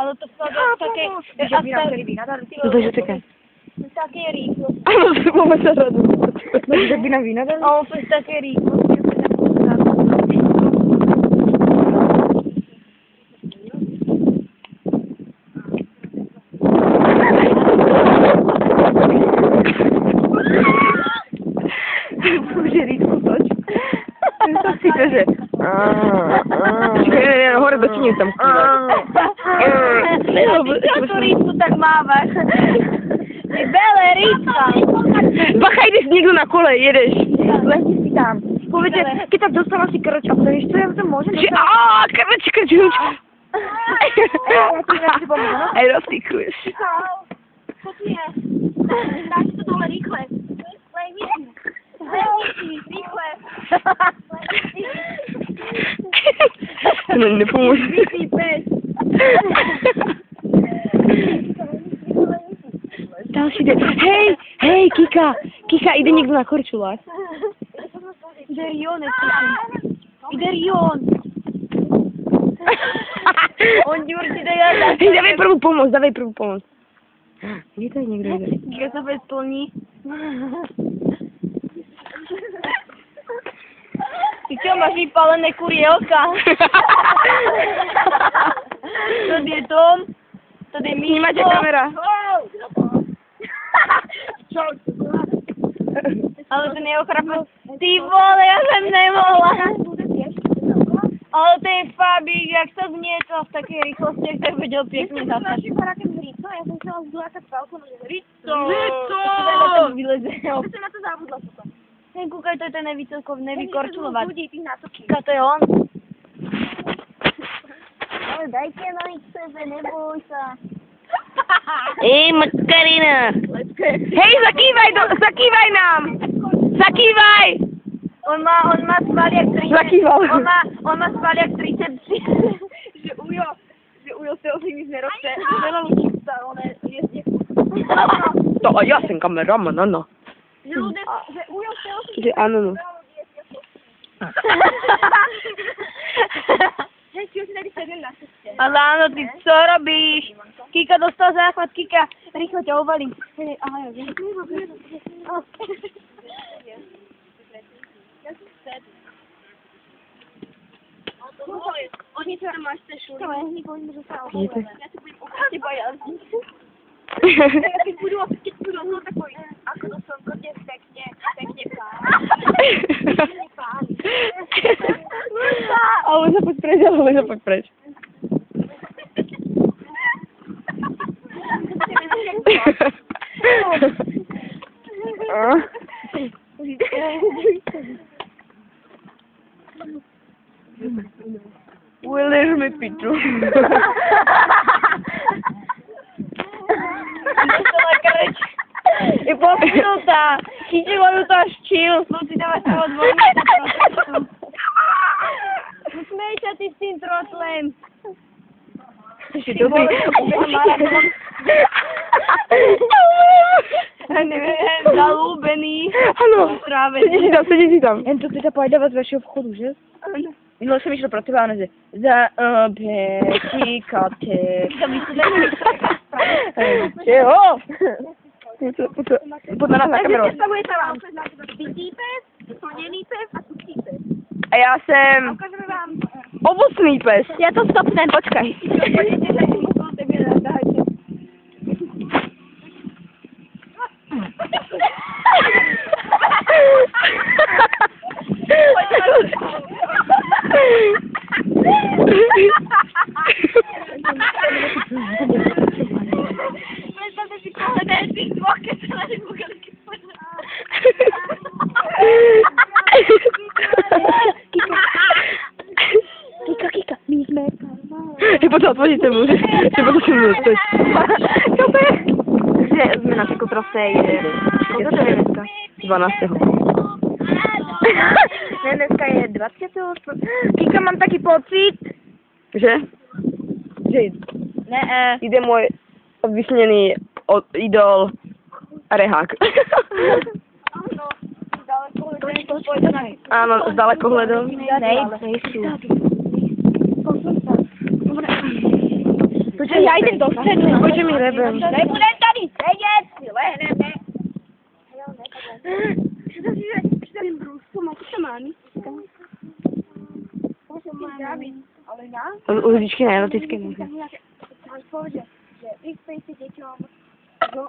Ale to fakt také... Takže čekaj. Také rýchlo. Áno, si máme sa radu. Tak by nám vína dali? Ale to je také rýchlo. Bože, rýchlo toč. Ten sa cípe, že... Čakaj, hore do tiny tam kývať. Čo to rýchlo tak mávaš? Ty bele rýchla. Bacha, ideš niekto na kole, jedeš. Len si tam. Povedte, keď tak dostala si krč, a povieš, čo ja to môžem dostať? Krč. Aj roztýkuješ. Čo tu je? Dáš to dole rýchle. Rýchle. To nepomôže. Vypí pes. Další deň. Hej, Kika, ide niekto na korčulách. Ide Rion, ide Rion. On ti určite dá. Hej, dávaj prvú pomoc. Kde to je niekto ide? Kika sa bez splní. Ty čo, máš vypálené kurielka? To je Tom. To je Míško. Snímate kamera. Ale ten je ochrapný. Ty vole, ja som nemohla. Ale ten Fabík, jak sa zniečal v takej rýchlosti, jak tak vedel pekne zatačiť. Našim parakem Rito, ja som chcela vzdulákať palkom, že Rito! To vyleze. Ja som na to zabudla potom. Ten kúkaj, to je ten nevykorčulovať. Kika, to je on. Ale dajte nohy k sebe, neboj sa. Ej, Makarina! Hej, zakývaj nám! Zakývaj! On má svaly jak triceps. Zakýval. On má svaly jak tricepsy. Že Ujo se ovlivní roste. Veľa čistá, ona je To a ja som kameraman, áno. Že Ujo se ovlivní. Že áno, no. Hej, si si tady sedel na ceste. Ale áno, ty co robíš? Kika dostal záchvat, Kika. Rýchlo ťa ovalím. Hej, aha, ja viem. Oni sa máš te šuly. Ja hneď poviem, že sa obalím. Ja si budem okolo teba jazdiť. Keď budú takový, ako to slnko tě pekne páli. Ale poď preč. Ulež mi piču. Je posunutá. Chytilo ju to až čil. Musí dávať toho dvojnicu. Usmej sa ty s tým trotlem. Si dobrý. Neviem, zalúbený. Áno, sedí si tam. Jen to ty sa pojďáva z vašeho vchodu, že? Áno. Minule jsem išla pro teba, že za oběti koty. Čeho? Pojď na nás na kameru. Představuje se vám bytý pes, plněný pes a suchý pes. A já jsem Ukážeme vám ovocný pes. Já to stopnem, počkaj. Kika, my jsme potom odpovíte mu, že potom si mluví, to je. Jsme na takovou trase, kolik to je dneska? 12. Ne, dneska je 20. Kika, mám taky pocit. Že? Že jde můj vysněný idol Rehák. Ano, s dalekohledem. Nejsou. Já jdem do středu. Pojďme mi rebem. Nebudem tady sedět, si lehneme. Přidavím brůzku, máte to má místka. Ale já? U lidičky ne, erotické může. Že vy jste děťom do